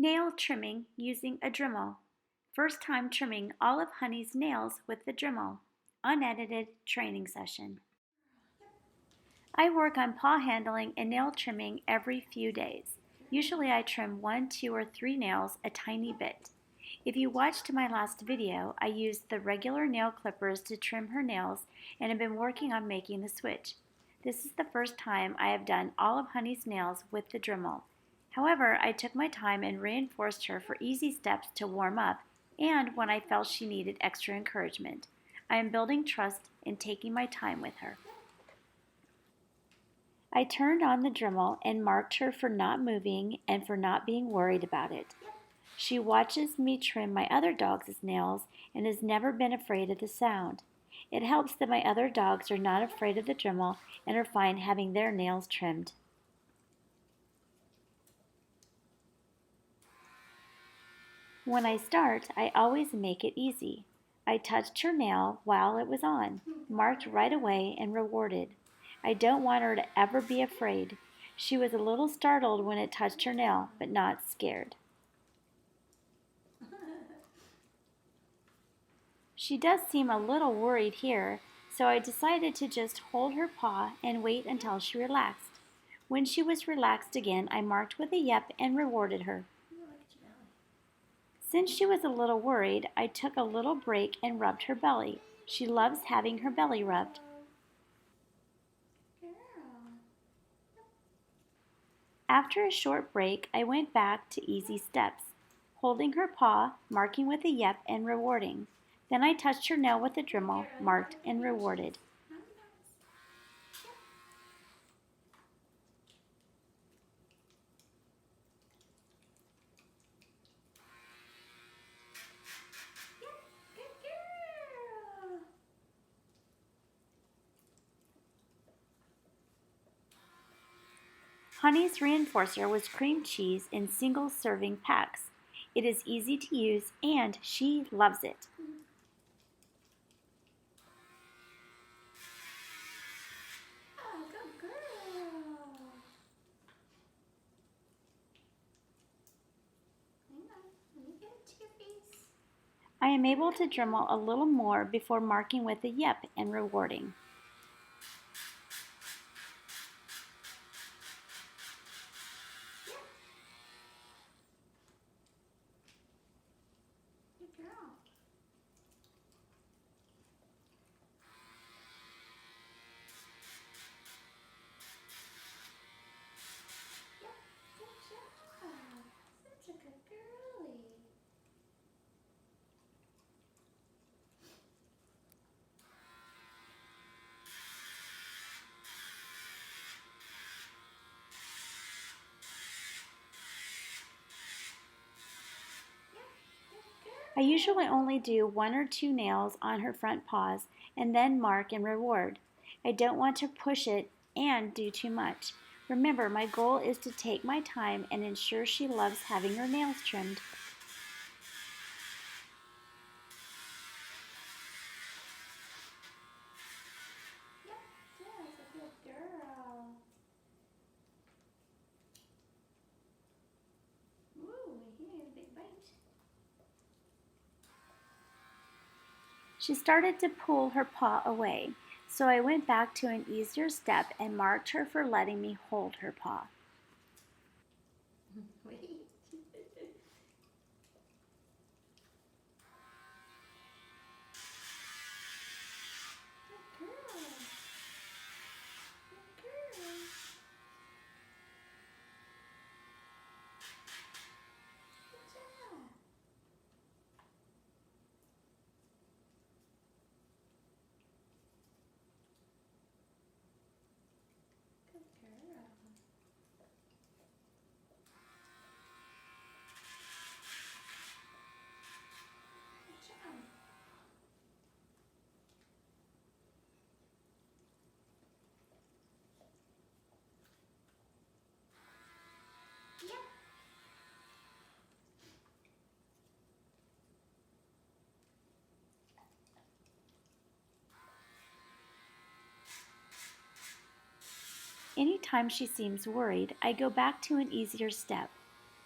Nail trimming using a Dremel. First time trimming all of Honey's nails with the Dremel. Unedited training session. I work on paw handling and nail trimming every few days. Usually I trim 1, 2, or 3 nails a tiny bit. If you watched my last video, I used the regular nail clippers to trim her nails and have been working on making the switch. This is the first time I have done all of Honey's nails with the Dremel. However, I took my time and reinforced her for easy steps to warm up and when I felt she needed extra encouragement. I am building trust and taking my time with her. I turned on the Dremel and marked her for not moving and for not being worried about it. She watches me trim my other dogs' nails and has never been afraid of the sound. It helps that my other dogs are not afraid of the Dremel and are fine having their nails trimmed. When I start, I always make it easy. I touched her nail while it was on, marked right away and rewarded. I don't want her to ever be afraid. She was a little startled when it touched her nail, but not scared. She does seem a little worried here, so I decided to just hold her paw and wait until she relaxed. When she was relaxed again, I marked with a yep and rewarded her. Since she was a little worried, I took a little break and rubbed her belly. She loves having her belly rubbed. After a short break, I went back to easy steps, holding her paw, marking with a yep, and rewarding. Then I touched her nail with a Dremel, marked and rewarded. Honey's reinforcer was cream cheese in single serving packs. It is easy to use and she loves it. Oh, good girl. Hang on, let me get it to your face. I am able to Dremel a little more before marking with a yep and rewarding. Good girl. Yep, good job. Such a good girlie. I usually only do 1 or 2 nails on her front paws and then mark and reward. I don't want to push it and do too much. Remember, my goal is to take my time and ensure she loves having her nails trimmed. Yep, that's a good girl. Ooh, he made a big bite. She started to pull her paw away, so I went back to an easier step and marked her for letting me hold her paw. Wait. Good girl. Good girl. Good job. Good girl. Good job. Yep. Anytime she seems worried, I go back to an easier step.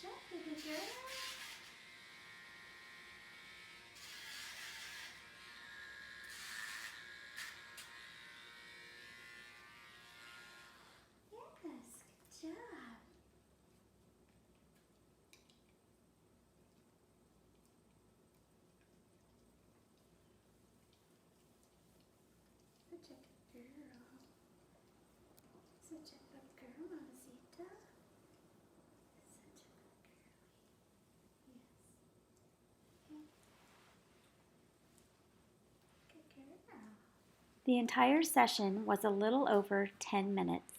job, baby girl. Yes, good job. Such a good girl. Such a good girl, Mamacita. Such a good girl. Yes. Okay. Good girl. The entire session was a little over 10 minutes.